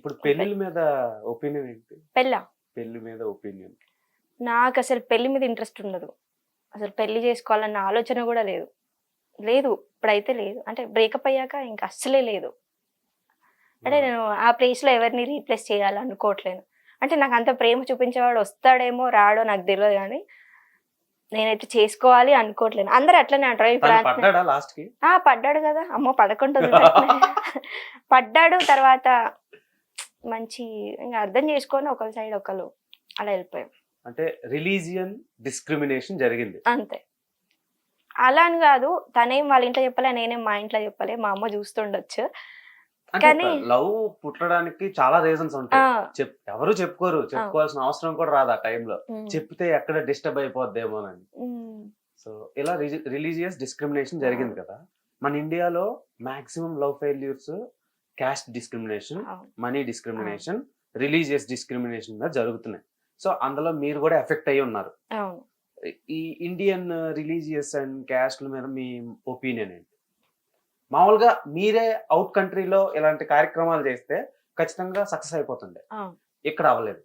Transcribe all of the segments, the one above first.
ఇప్పుడు పెళ్లిల మీద ఒపీనియన్ ఏంటి? పెళ్ళా? పెళ్లి మీద ఒపీనియన్. నాకు అసలు పెళ్లి మీద ఇంట్రెస్ట్ ఉండదు. అసలు పెళ్లి చేసుకోవాలన్న ఆలోచన కూడా లేదు. లేదు, ఇప్పుడైతే లేదు. అంటే బ్రేకప్ అయ్యాక ఇంకా అస్సలే లేదు. అంటే నేను ఆ ప్లేస్‌లో ఎవరిని రీప్లేస్ చేయాలనుకోవట్లేను. అంటే నాకు అంత ప్రేమ చూపించేవాడు వస్తాడేమో, రాడో నాకు తెలవదు గానీ, నేనైతే చేసుకోవాలి అనుకోవట్లేను. అందరూ అట్లనే అంటారు. ఇప్పుడు తను పడ్డాడా లాస్ట్‌కి? పడ్డాడు కదా! అమ్మో! పడకుండా వదిలిపెట్టలే. పడ్డాడు. తర్వాత మంచి ఇంగ అర్థం చేసుకొని ఒకళ్ళ సైడ్ ఒకళ్ళు అలా వెళ్ళిపోయాం. అంటే రిలీజియన్ డిస్క్రిమినేషన్ జరిగింది. అంతే. అలా అని కాదు. తనేం వాళ్ళ ఇంట్లో చెప్పలే, నేనేం మా ఇంట్లో చెప్పలే. మా అమ్మ చూస్తుండొచ్చు. అంటే కానీ లవ్ పుట్టడానికి చాలా రీజన్స్ ఉంటాయి. ఆ! ఎవరు చెప్పుకోరు. ఆ! చెప్పుకోవాల్సిన అవసరం కూడా రాదు ఆ టైంలో. హ్మ్. చెప్తే ఎక్కడ డిస్టర్బ్ అయిపోద్దేమోనని. హ్మ్. సో ఇలా రిలీజియస్ డిస్క్రిమినేషన్ జరిగింది కదా! మన ఇండియాలో maximum love failures caste discrimination, అవును. మనీ అవును. డిస్క్రిమినేషన్, రిలీజియస్ డిస్క్రిమినేషన్ మీద జరుగుతున్నాయి. సో అందులో మీరు కూడా ఎఫెక్ట్ అయ్యి ఉన్నారు. అవును. ఈ ఇండియన్ రిలీజియస్ అండ్ క్యాస్ట్‌ల మీద మీ ఒపీనియన్ ఏంటి? మామూలుగా మీరే ఔట్ కంట్రీలో ఇలాంటి కార్యక్రమాలు చేస్తే ఖచ్చితంగా సక్సెస్ అయిపోతుండే. అవును. ఇక్కడ అవ్వలేదు.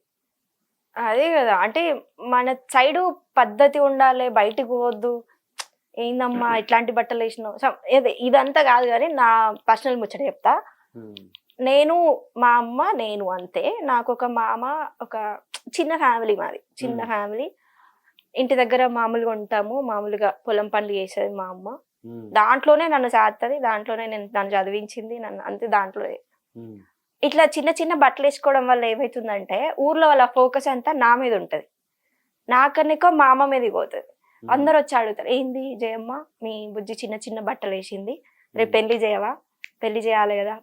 అదే గదా! అంటే మన సైడు పద్ధతి ఉండాలే, బయటికి పోవద్దు. ఏందమ్మా ఇట్లాంటి బట్టలేసినావు ఇదంతా గాదు గానీ, నా పర్సనల్ ముచ్చట చెప్తా. హ్మ్. నేను, మా అమ్మ, నేను అంతే. నాకొక మామ, ఒక చిన్న ఫ్యామిలీ మాది. చిన్న హ్మ్. ఫ్యామిలీ. ఇంటి దగ్గర మామూలుగా ఉంటాము. మామూలుగా పొలం పనులు చేసేది మా అమ్మ. హ్మ్. దాంట్లోనే నన్ను సాకుతది. దాంట్లోనే నన్ను చదివించింది. నన్ను అంతే దాంట్లోనే. హ్మ్. ఇట్లా చిన్న చిన్న బట్టలేసుకోవడం వల్ల ఏమైతుందంటే, ఊర్లో వాళ్ళ ఫోకస్ అంతా నా మీద ఉంటది. నాకన్నా ఎక్కువ మా అమ్మ మీదకి పోతది. హ్మ్. అందరొచ్చి అడుగుతారు. "ఏంది జయమ్మ మీ బుజ్జి చిన్న చిన్న బట్టలేసింది. రేపు హ్మ్. పెళ్లి చేయవా? పెళ్లి చేయాలి గదా!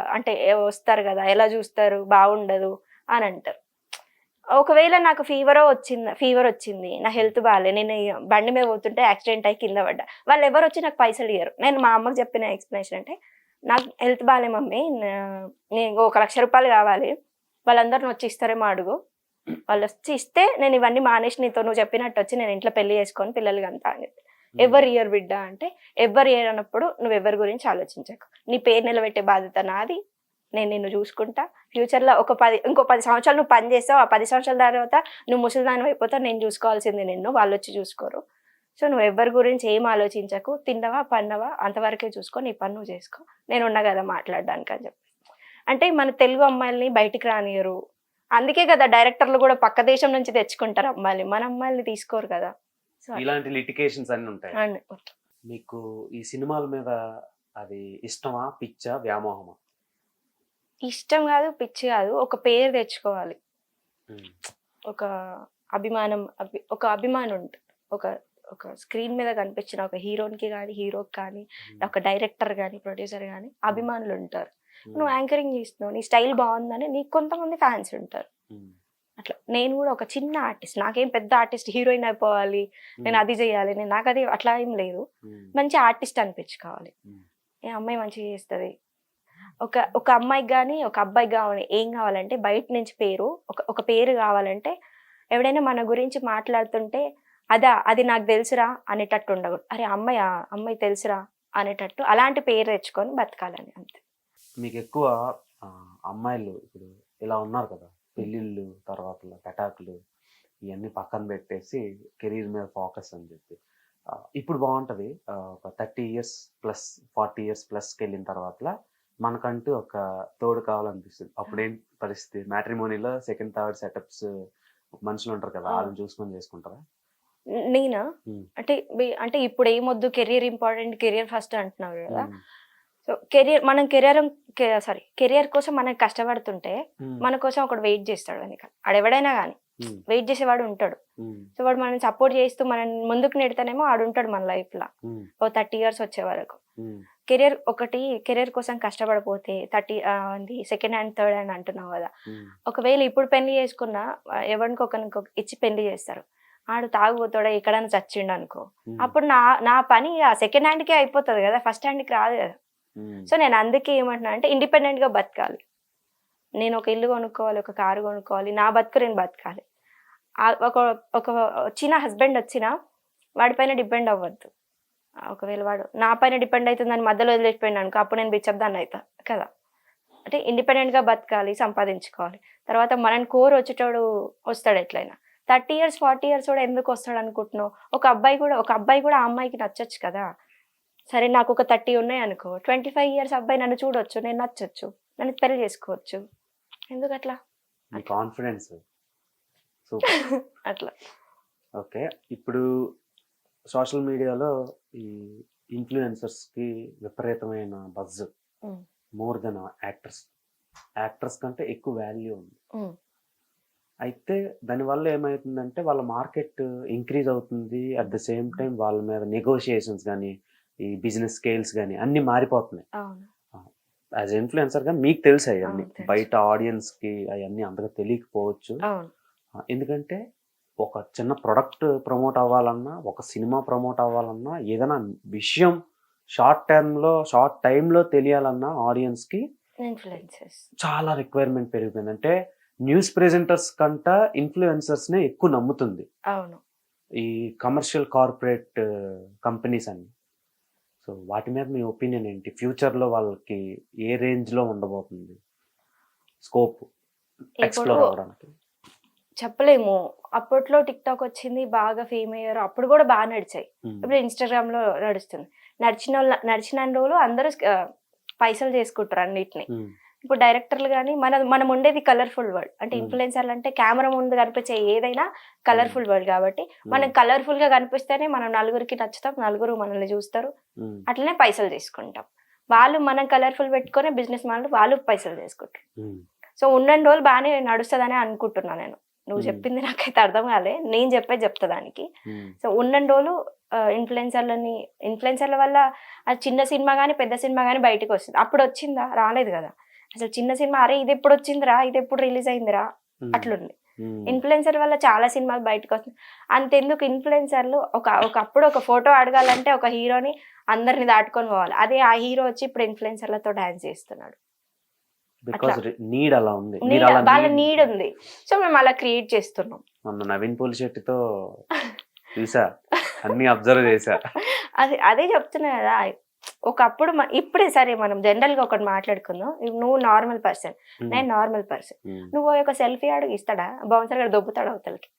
అంటే వస్తారు గదా! ఎలా చూస్తారు? బాగుండదు" అని అంటారు. ఒకవేళ నాకు ఫీవరొచ్చింది. నా హ్మ్. హెల్త్ బాలే. నేను బండి మీద పోతుంటే యాక్సిడెంట్ అయ్యి కింద పడ్డా. వాళ్ళెవరొచ్చి నాకు పైసలియ్యరు. నేను మా అమ్మకి చెప్పిన ఎక్స్‌ప్లనేషన్ అంటే, "నాకు హెల్త్ బాలే మమ్మీ. నేను ఒక ₹1,00,000 కావాలి. వాళ్ళందరూ వచ్చి ఇస్తారేమో అడుగు. వాళ్ళొచ్చి ఇస్తే నేను ఇవన్నీ మానేసి నువ్వు చెప్పినట్టొచ్చి నేను ఇంట్లో పెళ్లి చేసుకొని పిల్లలు కంటా" అని చెప్పి. హ్మ్. "ఎవ్వరియ్యరు బిడ్డ" అంటే, "ఎవ్వరియ్యరు అన్నప్పుడు నువ్వెవ్వరి గురించి ఆలోచించకు. నీ పేరు నిలబెట్టే బాధ్యత నాది. నేను నిన్ను చూసుకుంటా. ఫ్యూచర్‌లో ఇంకో 10 సంవత్సరాలు నువ్వు పని చేస్తావు. ఆ 10 సంవత్సరాల తర్వాత నువ్వు ముసలిదానివి అయిపోతావు. నేను చూసుకోవాల్సింది నిన్ను. వాళ్ళొచ్చి చూసుకోరు. సో, నువ్వెవ్వరి గురించి ఏం ఆలోచించకు. తిన్నవా, పన్నవా అంతవరకే చూసుకో. నీ పని నువ్వు చేసుకో. నేనున్నా గదా మాట్లాడడానికి" అని చెప్పి. అంటే మన తెలుగు అమ్మాయిల్ని బయటికి రానియ్యరు. అందుకే గదా డైరెక్టర్లు గూడా పక్క దేశం నుంచి తెచ్చుకుంటారు అమ్మాయిల్ని. మన అమ్మాయిల్ని తీసుకోరు కదా! సో, అట్లా. ఇలాంటి లిటిగేషన్స్ అన్నీ ఉంటాయి. అండ్ మీకు ఈ సినిమాల మీద అది ఇష్టమా? పిచ్చా? వ్యామోహమా? ఇష్టం గాదు, పిచ్చి గాదు. ఒక పేరు తెచ్చుకోవాలి. హ్మ్. ఒక అభిమానం ఒక అభిమానం ఉంటది. ఒక ఒక స్క్రీన్ మీద కనిపించిన ఒక హీరోకి హీరోకి కానీ, హ్మ్. ఒక డైరెక్టర్ గాని, ప్రొడ్యూసర్ గాని హ్మ్. అభిమానులుంటారు. హ్మ్. నువ్వు యాంకరింగ్ చేస్తున్నావు. నీ స్టైల్ బావుందని నీకు కొంతమంది ఫ్యాన్స్ ఉంటారు. హ్మ్. అట్లా. నేను గూడా ఒక చిన్న ఆర్టిస్ట్. నాకేం పెద్ద ఆర్టిస్ట్ హీరోయిన్ అయిపోవాలి. నేను హ్మ్. అది జేయాలి. నాకది అట్లా ఏం లేదు. హ్మ్. మంచి ఆర్టిస్ట్ అనిపించుకోవాలి. హ్మ్. ఏ అమ్మాయి మంచిగా చేస్తది. ఒక అమ్మాయికి గాని, ఒక అబ్బాయికి గాని ఏం గావాలంటే బయట నుంచి ఒక పేరు గావాలంటే ఎవడైనా మన గురించి మాట్లాడుతుంటే అది నాకు తెలుసురా అనేటట్టు ఉండకూడదు. అరే అమ్మాయా? అమ్మాయి తెలుసురా అనేటట్టు అలాంటి పేరు తెచ్చుకొని బతకాలని అంతే. మీకెక్కువ అమ్మాయిలు ఇప్పుడు ఇలా ఉన్నారు కదా! హ్మ్. పెళ్ళిళ్ళు, తర్వాతల పెటాకులు ఇయన్నీ పక్కన పెట్టేసి కెరీర్ మీద ఫోకస్ అని చెప్పి. ఇప్పుడు బావుంటది. ఒక 30 ఇయర్స్ ప్లస్, 40 ఇయర్స్ ప్లస్‌కెళ్ళిన తర్వాతల మనకంటూ ఒక తోడు కావాలనిపిస్తది. అప్పుడేంటి పరిస్థితి? మ్యాట్రిమోనీలో సెకండ్, థర్డ్ సెటప్స్ మనుషులుంటారు కదా! ఆ! ఆళ్ళని చూసుకొని చేసుకుంటారా? నేనా? హ్మ్. అంటే ఇప్పుడేమొద్దు కెరియర్ ఇంపార్టెంట్, కెరియర్ ఫస్ట్ అంటున్నారు గదా! హ్మ్. సో, మనం కెరియర్ కోసం మనం కష్టపడుతుంటే, హ్మ్. మన కోసం ఒకడు వెయిట్ జేస్తాడు వెనక. ఆడెవడైనా గాని. హ్మ్. వెయిట్ జేసేవాడు ఉంటాడు. హ్మ్. సో, వాడు మనల్ని సపోర్ట్ జేస్తూ మనల్ని ముందుకు నెడతనేమో ఆడుంటాడు మన లైఫ్‌ల. హ్మ్. ఓ 30 ఇయర్స్ వచ్చే వరకు. హ్మ్. కెరియర్ కోసం కష్టపడిపోతే సెకండ్ హ్యాండ్, థర్డ్ హ్యాండ్ అంటున్నావు గదా! హ్మ్. ఒకవేళ ఇప్పుడు పెళ్లి చేసుకున్నా ఎవడికో ఒకనికి ఇచ్చి పెళ్లి జేస్తారు. ఆడు తాగుబోతోడో ఎక్కడైనా చచ్చిండనుకో, హ్మ్. అప్పుడు నా పని ఆ సెకండ్ హ్యాండ్‌కే అయిపోతది గదా! ఫస్ట్ హ్యాండ్‌కి రాదు గదా! హ్మ్. సో, నేను అందుకే ఏమంటున్నా అంటే ఇండిపెండెంట్‌గా బతకాలి. నేను ఒక ఇల్లు కొనుక్కోవాలి, ఒక కారు కొనుక్కోవాలి. నా బతుకు నేను బతకాలి. ఒక ఒక వచ్చిన హస్బెండ్ వచ్చినా వాడి పైన డిపెండ్ అవ్వద్దు. ఒకవేళ వాడు నా పైన డిపెండ్ అయితుందని మధ్యలో వదిలేసిపోయిండనుకో అప్పుడు నేను బిచ్చబ్దాన్ని అయితా కదా! అంటే ఇండిపెండెంట్గా బతకాలి, సంపాదించుకోవాలి. తర్వాత మనని కోరి వచ్చేటోడు వస్తాడు ఎట్లయినా. 30 ఇయర్స్ 40 ఇయర్స్ కూడా ఎందుకు వస్తాడు అనుకుంటున్నావు? ఒక అబ్బాయి కూడా ఆ అమ్మాయికి నచ్చొచ్చు కదా. సరే నాకు ఒక 30 ఉన్నాయి అనుకో, 25 ఇయర్స్ అబ్బాయి నన్ను చూడొచ్చు, నేను నచ్చొచ్చు, నన్ను పెళ్లి చేసుకోవచ్చు. ఎందుకు అట్లా? మీ కాన్ఫిడెన్స్ సూపర్. అట్లా ఓకే. ఇప్పుడు సోషల్ మీడియాలో ఈ ఇన్ఫ్లుయెన్సర్స్కి విపరీతమైన బజ్, ఉమ్, మోర్ దెన్ యాక్టర్స్ కంటే ఎక్కువ వాల్యూ ఉంది. ఉమ్, అయితే దానివల్ల ఏమవుతుందంటే వాళ్ళ మార్కెట్ ఇంక్రీజ్ అవుతుంది. అట్ ద సేమ్ టైం వాళ్ళ మీద నెగోషియేషన్స్ కానీ ఈ బిజినెస్ స్కేల్స్ కానీ అన్నీ మారిపోతున్నాయి. అవును, యాజ్ ఇన్ఫ్లుయెన్సర్గా మీకు తెలుసు అవన్నీ, అవును, తెలుసు. బయట ఆడియన్స్కి అవన్నీ అంతగా తెలియకపోవచ్చు. అవును, ఎందుకంటే ఒక చిన్న ప్రొడక్ట్ ప్రమోట్ అవ్వాలన్నా, ఒక సినిమా ప్రమోట్ అవ్వాలన్నా, ఏదైనా విషయం షార్ట్ టైంలో తెలియాలన్నా ఆడియన్స్కి ఇన్ఫ్లుయెన్సెస్. చాలా రిక్వైర్మెంట్ పెరిగిపోయింది. అంటే న్యూస్ ప్రెజెంటర్స్ కంట ఇన్ఫ్లుయెన్సర్స్నే ఎక్కువ నమ్ముతుంది అవును. ఈ కమర్షియల్ కార్పొరేట్ కంపెనీస్ అన్ని. సో వాటి మీద మీ ఒపీనియన్ ఏంటి? ఫ్యూచర్లో వాళ్ళకి ఏ రేంజ్లో ఉండబోతుంది స్కోప్ ఎక్స్ప్లోర్ ఇప్పుడు అవ్వడానికి? చెప్పలేము. అప్పట్లో టిక్ టాక్ వచ్చింది, బాగా ఫేమ్ అయ్యారు, అప్పుడు కూడా బాగా నడిచాయి. ఇప్పుడు ఇన్స్టాగ్రామ్ లో నడుస్తుంది. నడిచిన రోజులు అందరూ పైసలు చేసుకుంటారు అన్నిటిని. ఇప్పుడు డైరెక్టర్లు కానీ మనం ఉండేది కలర్ఫుల్ వరల్డ్. అంటే ఇన్ఫ్లుయెన్సర్లు అంటే కెమెరా ముందు కనిపించే ఏదైనా కలర్ఫుల్ వరల్డ్ కాబట్టి మనం కలర్ఫుల్ గా కనిపిస్తేనే మనం నలుగురికి నచ్చుతాం, నలుగురు మనల్ని చూస్తారు, అట్లనే పైసలు చేసుకుంటాం. వాళ్ళు మనం కలర్ఫుల్ పెట్టుకునే బిజినెస్ వాళ్ళు పైసలు చేసుకుంటారు. సో ఉన్న రోజులు బాగానే నడుస్తుందని అనుకుంటున్నా నేను. నువ్వు చెప్పింది నాకైతే అర్థం కాలే, నేను చెప్పేది చెప్తా దానికి. సో ఉన్న రోజులు ఇన్ఫ్లుయెన్సర్ల వల్ల అది చిన్న సినిమా కానీ పెద్ద సినిమా కానీ బయటకు వస్తుంది. అప్పుడు వచ్చిందా? రాలేదు కదా. అసలు చిన్న సినిమా అరే ఇది ఎప్పుడు వచ్చిందిరా, ఇది ఎప్పుడు రిలీజ్ అయిందిరా అట్లుంది. ఇన్ఫ్లుయెన్సర్ వల్ల చాలా సినిమాలు బయటకు వస్తుంది. అంతెందుకు ఇంప్లుయెన్సర్లు ఒకప్పుడు ఒక ఫోటో అడగాలంటే ఒక హీరోని అందరిని దాటుకొని పోవాలి. అదే ఆ హీరో వచ్చి ఇప్పుడు ఇన్ఫ్లుయెన్సర్లతో డాన్స్ చేస్తున్నాడు. నీడ్ అలా ఉంది, వాళ్ళ నీడ్ ఉంది. సో మేము అలా క్రియేట్ చేస్తున్నాం. మొన్న నవీన్ పోలిశెట్టితో చూసా, అన్ని అబ్జర్వ్ చేశా. అదే చెప్తున్నా కదా. ఒకప్పుడు ఇప్పుడే సరే మనం జనరల్ గా ఒకటి మాట్లాడుకుందాం. నువ్వు నార్మల్ పర్సన్, నేను నార్మల్ పర్సన్. నువ్వు ఒక సెల్ఫీ అడుగు ఇస్తాడా? బౌన్సర్ గారు దొబ్బుతాడు అవతలకి.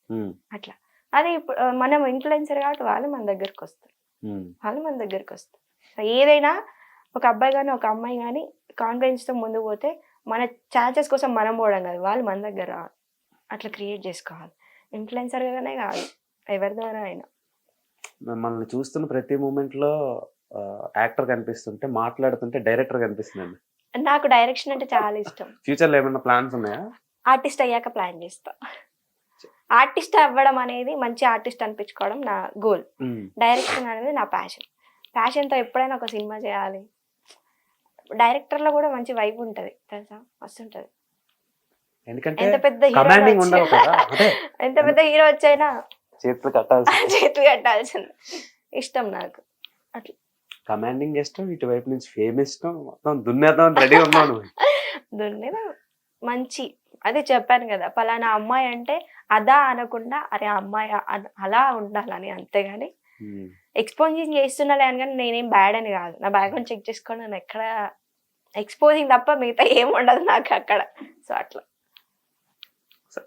అట్లా అదే ఇప్పుడు మనం ఇన్ఫ్లుయెన్సర్ కాబట్టి వాళ్ళు మన దగ్గరకు వస్తారు. ఏదైనా ఒక అబ్బాయి కానీ ఒక అమ్మాయి కానీ కాన్ఫిడెన్స్ తో ముందుకు పోతే మన ఛాన్సెస్ కోసం మనం పోవడం కాదు, వాళ్ళు మన దగ్గర అట్లా క్రియేట్ చేసుకోవాలి. ఇన్ఫ్లుయెన్సర్ గానే కాదు, ఎవరి ద్వారా అయినా. మిమ్మల్ని చూస్తున్న ప్రతి మూమెంట్ లో యాక్టర్ కనిపిస్తుంటే, మాట్లాడుతుంటే డైరెక్టర్ కనిపిస్తుంది. నాకు డైరెక్షన్ అంటే చాలా ఇష్టం. ఫ్యూచర్ లో ఏమైనా ప్లాన్స్ ఉన్నాయా? ఆర్టిస్ట్ అయ్యాక ప్లాన్ చేస్తా. ఆర్టిస్ట్ అవ్వడం అనేది, మంచి ఆర్టిస్ట్ అనిపించుకోవడం నా గోల్. డైరెక్షన్ అనేది నా ప్యాషన్తో ఎప్పుడైనా ఒక సినిమా చేయాలి. డైరెక్టర్ లో కూడా మంచి వైబ్ ఉంటది తెలుసా, మస్తు ఉంటది. ఎంత పెద్ద హీరో వచ్చైనా చేతులు కట్టాల్సింది ఇష్టం నాకు. అట్లా కమాండింగ్ ఇష్టం, ఇటువైపు నుంచి ఫేమ్ ఇష్టం, మొత్తం దున్నేద్దాం రెడీ ఉన్నాను. దున్నేదా మంచి, అదే చెప్పాను కదా, పలానా అమ్మాయి అంటే అదా అనకుండా అరే అమ్మాయి అలా ఉండాలని, అంతేగాని ఎక్స్పోజింగ్ చేస్తున్నాలే అని. కానీ నేనేం బ్యాడ్ అని కాదు, నా బ్యాక్గ్రౌండ్ చెక్ చేసుకొని నేను ఎక్కడ ఎక్స్పోజింగ్ తప్ప మిగతా ఏం ఉండదు నాకు అక్కడ. సో అట్లా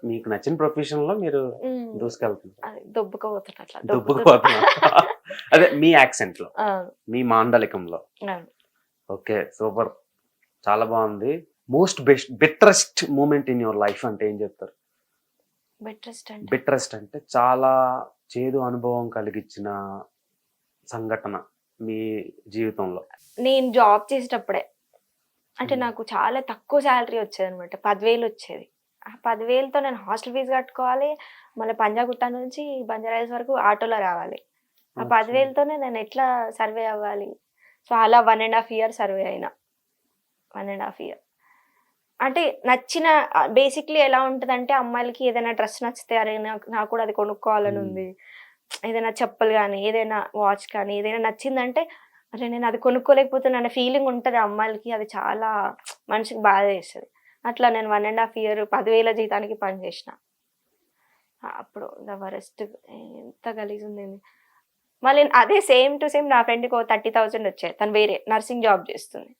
మీకు నచ్చిన ప్రొఫెషన్ లో మీరు దూసుకెళ్తున్నారు, దొబ్బుకుపోతున్నారు. అదే మీ యాక్సెంట్ లో, మీ మాండలికంలో. ఓకే, సూపర్, చాలా బాగుంది. Most betterest moment in your life అంటే ఏం చెప్తారు? బెటరెస్ట్ అంటే చాలా చేదు అనుభవం కలిగించిన సంఘటన మీ జీవితంలో. నేను జాబ్ చేసేటప్పుడే, అంటే నాకు చాలా తక్కువ శాలరీ వచ్చేది అనమాట, 10,000 వచ్చేది. ఆ 10,000తో నేను హాస్టల్ ఫీజు కట్టుకోవాలి, మళ్ళీ పంజాగుట్ట నుంచి బంజారాహిల్స్ వరకు ఆటోలో రావాలి. ఆ 10,000తోనే నేను ఎట్లా సర్వే అవ్వాలి? సో అలా 1.5 year సర్వే అయినా. 1.5 year అంటే నచ్చిన, బేసిక్లీ ఎలా ఉంటుందంటే అమ్మాయిలకి ఏదైనా డ్రెస్ నచ్చితే అరే నాకు కూడా అది కొనుక్కోవాలని ఉంది, ఏదైనా చెప్పులు కానీ ఏదైనా వాచ్ కానీ ఏదైనా నచ్చిందంటే అరే నేను అది కొనుక్కోలేకపోతున్నా ఫీలింగ్ ఉంటుంది అమ్మాయిలకి. అది చాలా మనిషికి బాధ చేస్తుంది. అట్లా నేను 1.5 year 10,000 జీతానికి పనిచేసిన. అప్పుడు వరస్ట్, ఎంత గలీజ్ ఉంది. మళ్ళీ అదే సేమ్ టు సేమ్ నా ఫ్రెండ్కి 30,000 వచ్చాయి. తను వేరే నర్సింగ్ జాబ్ చేస్తుంది.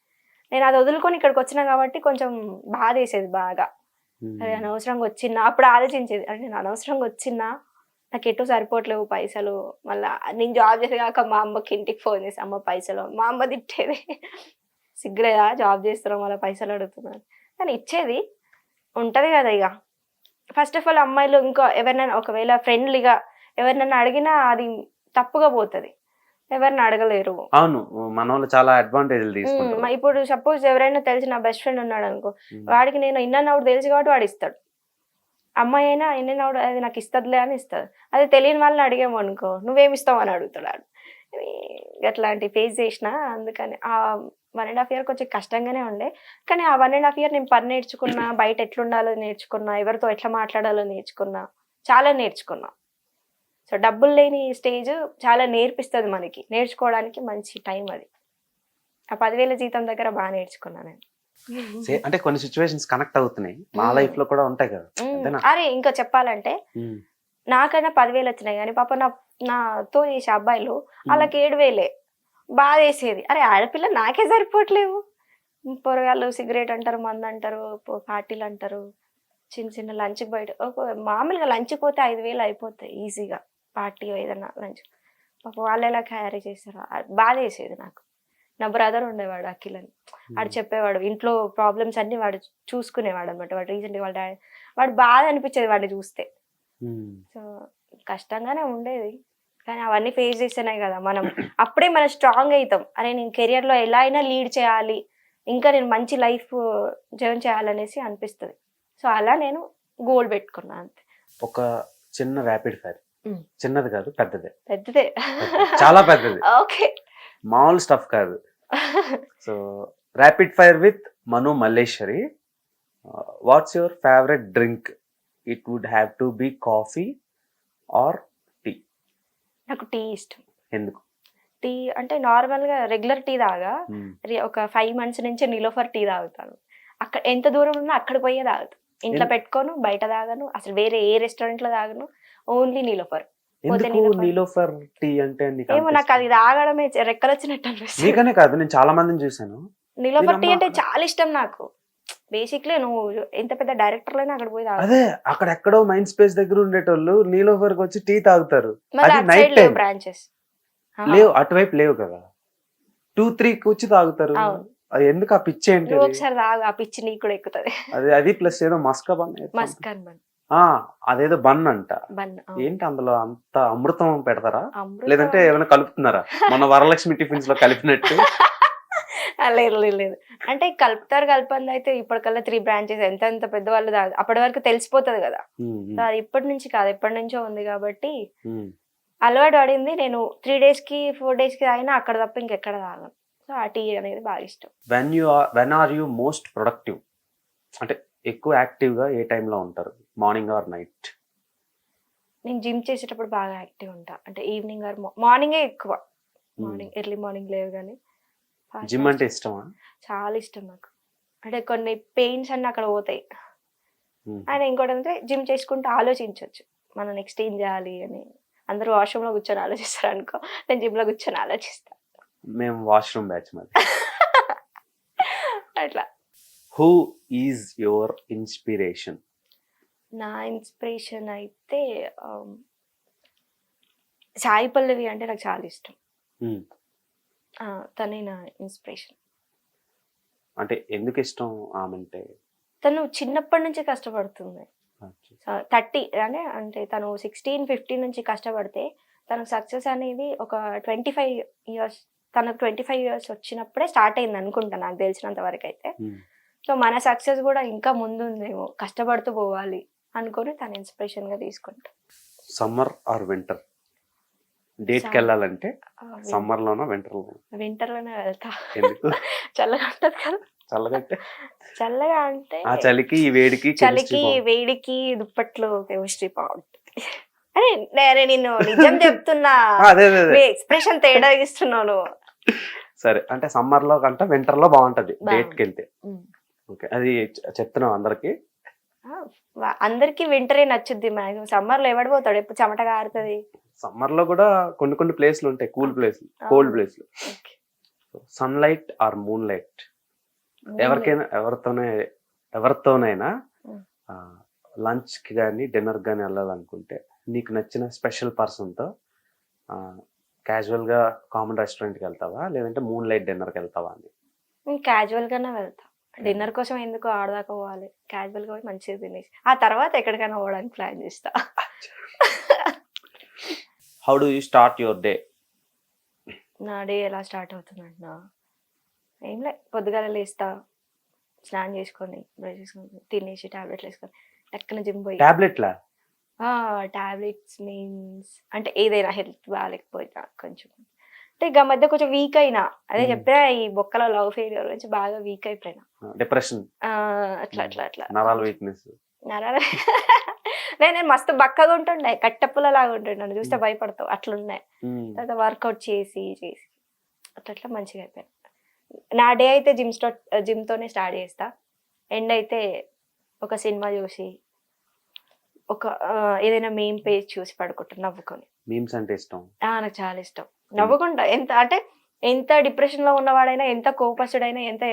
నేను అది వదులుకొని ఇక్కడికి వచ్చినా కాబట్టి కొంచెం బాధ వేసేది బాగా. అరే అనవసరంగా వచ్చినా అప్పుడు ఆలోచించేది, అంటే నేను అనవసరంగా వచ్చినా నాకు ఎటు సరిపోవట్లేవు పైసలు, మళ్ళీ నేను జాబ్ చేసేదాకా మా అమ్మకి ఇంటికి ఫోన్ చేసి అమ్మ పైసలు, మా అమ్మ తిట్టేది సిగ్గులేదా జాబ్ చేస్తున్నాం మళ్ళీ పైసలు అడుగుతున్నాను, కానీ ఇచ్చేది ఉంటది కదా. ఇక ఫస్ట్ ఆఫ్ ఆల్ అమ్మాయిలు ఇంకా ఎవరినైనా ఒకవేళ ఫ్రెండ్లీగా ఎవరినైనా అడిగినా అది తప్పుగా పోతుంది, ఎవరిని అడగలేరు. అవును, మన వాళ్ళు చాలా అడ్వాంటేజ్ తీసుకుంటారు. ఇప్పుడు సపోజ్ ఎవరైనా తెలిసి నా బెస్ట్ ఫ్రెండ్ ఉన్నాడు అనుకో, వాడికి నేను ఇన్నౌట్ తెలుసు కాబట్టి వాడు ఇస్తాడు. అమ్మాయి అయినా ఇన్నౌట్ అది నాకు ఇస్తుందిలే అని ఇస్తుంది. అదే తెలియని వాళ్ళని అడిగాము అనుకో నువ్వేమి ఇస్తావు అని అడుగుతాడు. అట్లాంటి ఫేస్ చేసిన, అందుకని ఆ 1.5 year కొంచెం కష్టంగానే ఉండే. కానీ ఆ 1.5 year నేను పని నేర్చుకున్నా, బయట ఎట్లుండాలో నేర్చుకున్నా, ఎవరితో ఎట్లా మాట్లాడాలో నేర్చుకున్నా, చాలా నేర్చుకున్నా. సో డబ్బులు లేని స్టేజ్ చాలా నేర్పిస్తుంది మనకి, నేర్చుకోవడానికి మంచి టైం అది. ఆ 10,000 జీతం దగ్గర బాగా నేర్చుకున్నా నేను. అంటే కొన్ని సిచ్యువేషన్స్ కనెక్ట్ అవుతున్నాయి మా లైఫ్ లో కూడా ఉంటాయి కదా. అరే ఇంకా చెప్పాలంటే నాకైనా 10,000 వచ్చినాయి కానీ పాప నాతో చేసే అబ్బాయిలు వాళ్ళకి 7,000 బాధ వేసేది. అరే ఆడపిల్ల నాకే సరిపోవట్లేవు, పొరగాళ్ళు సిగరెట్ అంటారు, మందు అంటారు, పార్టీలు అంటారు, చిన్న చిన్న లంచ్కి బయట మామూలుగా లంచ్కి పోతే 5,000 అయిపోతాయి ఈజీగా, పార్టీ ఏదన్నా లంచ్. పాప వాళ్ళు ఎలా క్యారీ చేస్తారో బాధ వేసేది నాకు. నా బ్రదర్ ఉండేవాడు అఖిల్ అని, వాడు చెప్పేవాడు ఇంట్లో ప్రాబ్లమ్స్ అన్ని వాడు చూసుకునేవాడు అనమాట. వాడు రీసెంట్గా వాళ్ళ డాడీ, వాడు బాధ అనిపించేది వాడిని చూస్తే. సో కష్టంగానే ఉండేది, కానీ అవన్నీ ఫేస్ చేస్తేనే కదా మనం అప్పుడే మనం స్ట్రాంగ్ అవుతాం. అరే నేను కెరియర్లో ఎలా అయినా లీడ్ చేయాలి, ఇంకా నేను మంచి లైఫ్ జర్న్ చేయాలనేసి అనిపిస్తుంది. సో అలా నేను గోల్ పెట్టుకున్నాను అంతే. ఒక చిన్న ర్యాపిడ్ ఫైర్, చిన్నది కాదు పెద్దదే, పెద్దదే చాలా పెద్దది, ఓకే మామూలు స్టఫ్ కాదు. So rapid fire with Manu Malleswari. What's your favourite drink? It would have to be coffee or tea? నాకు టీ ఇష్టం. ఎందుకు? టీ అంటే నార్మల్గా రెగ్యులర్ టీ తాగా, ఒక 5 months నుంచి నిలోఫర్ టీ తాగుతాను. అక్కడ ఎంత దూరం ఉన్నా అక్కడ పోయే తాగుతాను. ఇంట్లో పెట్టుకోను, బయట తాగను, అసలు వేరే ఏ రెస్టారెంట్ లో తాగను, ఓన్లీ నిలోఫర్. నిలోఫర్ టీ అంటే ఏమో నాకు అది తాగడమే రెక్కలు వచ్చినట్టు అనిపిస్తుంది. నీకనే కాదు, నేను చాలా మందిని చూసాను. నిలోఫర్ టీ అంటే చాలా ఇష్టం నాకు. బేసిక్లీ నువ్వు ఎంత పెద్ద డైరెక్టర్ అయినా అక్కడ పోయి తాగు. అదే అక్కడ ఎక్కడో మైండ్ స్పేస్ దగ్గర ఉండేటోళ్ళు నీలోఫర్ వచ్చి టీ తాగుతారు. బ్రాంచెస్ లేవు, అటువైపు లేవు కదా, 2-3 వచ్చి తాగుతారు. అది ఎందుకు? ఆ పిచ్చి ఏంటి? ఒకసారి తాగు, ఆ పిచ్చి నీకు కూడా ఎక్కుతుంది. అది ప్లస్ ఏదో మస్కాన్ బన్, అదేదో బన్ అంట. బన్ ఏంటి అందులో అంత అమృతం పెడతారా, లేదంటే ఏమైనా కలుపుతున్నారా? మన వరలక్ష్మి టిఫిన్స్ లో కలిపినట్టు? లేదు లేదు, అంటే కలపంది అయితే ఇప్పటికల్లా 3 branches, ఎంత పెద్దవాళ్ళు అప్పటి వరకు తెలిసిపోతుంది కదా. అది ఇప్పటి నుంచి కాదు, ఎప్పటి నుంచో ఉంది కాబట్టి అలవాటు పడింది. నేను 3 days కి 4 days కి తాగినా అక్కడ తప్ప ఇంకెక్కడ తాగను. సో ఆ టీ అనేది బాగా ఇష్టం. When are you most productive? అంటే ఎక్కువ యాక్టివ్ గా ఏ టైంలో ఉంటారు, మార్నింగ్ ఆర్ నైట్? నేను జిమ్ చేసేటప్పుడు బాగా యాక్టివ్ ఉంటా, అంటే ఈవినింగ్ ఆర్ మార్నింగే ఎక్కువ. మార్నింగ్ ఎర్లీ మార్నింగ్ లేవు కానీ. జిమ్ అంటే ఇష్టమా? చాలా ఇష్టం నాకు, అంటే కొన్ని పెయిన్స్ అన్నీ అక్కడ పోతాయి. అండ్ ఇంకోటి అంటే జిమ్ చేసుకుంటూ ఆలోచించవచ్చు మనం నెక్స్ట్ ఏం చేయాలి అని. అందరూ వాష్రూమ్ లో కూర్చొని ఆలోచిస్తారు అనుకో, నేను జిమ్ లో కూర్చొని ఆలోచిస్తా. మేము వాష్రూమ్ బ్యాచ్ మరి. అట్లా. Who is your inspiration? నా ఇన్స్పిరేషన్ అయితే సాయి పల్లవి అంటే నాకు చాలా ఇష్టం. తనే నా ఇన్స్పిరేషన్. అంటే ఎందుకు ఇష్టం ఆమె అంటే? తను చిన్నప్పటి నుంచి కష్టపడుతుంది. 30 అంటే తను 16-15 నుంచి కష్టపడితే తనకు సక్సెస్ అనేది ఒక 25 years, తనకు 25 years వచ్చినప్పుడే స్టార్ట్ అయింది అనుకుంటా నాకు తెలిసినంత వరకు అయితే. సో మన సక్సెస్ కూడా ఇంకా ముందు ఉందేమో, కష్టపడుతూ పోవాలి అనుకొని తన ఇన్స్పిరేషన్ గా తీసుకుంటా. Summer are winter? డేట్ కి వెళ్ళాలంటే సమ్మర్ లోనా వింటర్ లోనా? వింటర్ లోనే వెళ్తా. ఎందుకు? చల్లగా ఉంటది కదా. చల్లగా అంటే ఆ చలికి వేడికి దుప్పట్లు కెమిస్ట్రీ బాగుంటుంది. అరే నిన్ను నిజం చెప్తున్నా, ఎక్స్ప్రెషన్ తేడా ఇస్తున్నాను. సరే, అంటే సమ్మర్ లో కంటే వింటర్ లో బాగుంటది డేట్ కి వెళ్తే. ఓకే, అది చెప్తున్నావు అందరికి? అందరికి వింటరే నచ్చుద్ది. మ్యాక్సిమం సమ్మర్ లో ఎవడిపోతాడు, ఎప్పుడు చెమటగా ఆడుతుంది. సమ్మర్ లో కూడా కొన్ని ప్లేస్లు ఉంటాయి, కూల్ ప్లేస్లు, కోల్డ్ ప్లేస్లు. Sunlight or moon light? ఎవరితోనైనా ఉమ్. లంచ్ కి కానీ డిన్నర్ కానీ వెళ్ళాలనుకుంటే నీకు నచ్చిన స్పెషల్ పర్సన్తో క్యాజువల్ గా కామన్ రెస్టారెంట్కి వెళ్తావా లేదంటే మూన్ లైట్ డిన్నర్కి వెళ్తావా అని? నేను క్యాజువల్ గానే వెళ్తా. డిన్నర్ కోసం ఎందుకు ఆడదాకా పోవాలి, క్యాజువల్ గా పోయి మంచిగా తినేసి ఆ తర్వాత ఎక్కడికైనా పోవడానికి ప్లాన్ చేస్తా. How do you start your day? నా డే ఎలా స్టార్ట్ అవుతుందంటున్నా, ఏం లే, పొద్దుగాల లేస్తా, స్నానం చేసుకొని బ్రష్ చేసుకొని తినేసి టాబ్లెట్లు వేసుకొని ఎక్కడ జిమ్ పోయి టాబ్లెట్లా? టాబ్లెట్స్ మీన్స్ అంటే ఏదైనా హెల్త్ బాగాలేకపోయినా కొంచెం అంటే ఇక మధ్య కొంచెం వీక్ అయినా, అదే చెప్పా ఈ బొక్కల లవ్ ఫెయిల్యూర్ గురించి బాగా వీక్ అయిపోయినా, డిప్రెషన్, అట్లా అట్లా అట్లా నరాల వీక్నెస్. నరాలు నేను మస్తు బక్కగా ఉంటుండే, కట్టెపుల్ల లాగా ఉంటుండే, నన్ను చూస్తే భయపడతావు అట్లున్నాయి. తర్వాత వర్కౌట్ చేసి చేసి అట్లా అట్లా మంచిగా అయిపోయాను. నా డే అయితే జిమ్తోనే స్టార్ట్ చేస్తా. ఎండ్ అయితే ఒక సినిమా చూసి ఒక ఏదైనా మేమ్ పేజ్ చూసి పడుకుంటా నవ్వుకొని. మీమ్స్ అంటే ఇష్టం? నాకు చాలా ఇష్టం. నవ్వుకుంటా, ఎంత డిప్రెషన్ లో ఉన్నవాడైనా, ఎంత కోపస్తుడైనా, ఎంత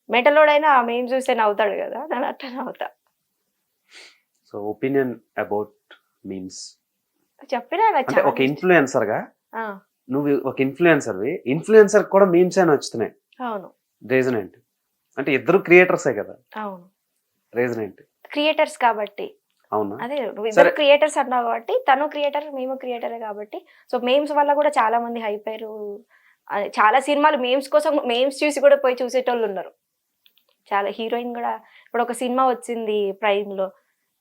మెంటలోడైనా ఆ మేమ్ చూస్తే నవ్వుతాడు కదా, నేను అట్లా నవ్వుతా. సో ఒపీనియన్ అబౌట్ మీమ్స్ చెప్పినా అంటే ఒక ఇన్ఫ్లుయెన్సర్ గా నువ్వు ఒక ఇన్ఫ్లుయెన్సర్ కూడా మీమ్స్ అని వచ్చుతున్నాయి. అవును, రీజన్ ఏంటి? అంటే ఇద్దరు క్రియేటర్సే కదా. అవును, రీజన్ ఏంటి? క్రియేటర్స్ కాబట్టి. అవునా? అదే నువ్వు ఇద్దరు క్రియేటర్స్ అన్నావు కాబట్టి, తను క్రియేటర్ మేము క్రియేటరే కాబట్టి, సో మేమ్స్ వల్ల కూడా చాలా మంది అయిపోయారు. చాలా సినిమాలు మేమ్స్ కోసం, మేమ్స్ చూసి కూడా పోయి చూసేటోళ్ళు ఉన్నారు. చాలా హీరోయిన్ కూడా ఇప్పుడు ఒక సినిమా వచ్చింది ప్రైమ్ లో,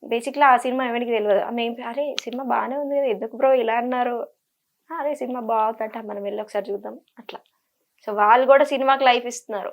బేసిక్లీ ఆ సినిమా ఎవరికి తెలియదు, మేము అరే సినిమా బాగానే ఉంది కదా, ఎందుకు బ్రో ఇలా అన్నారు, అరే సినిమా బాగుందంట మనం వెళ్ళి ఒకసారి చూద్దాం అట్లా. సో వాళ్ళు కూడా సినిమాకి లైఫ్ ఇస్తున్నారు.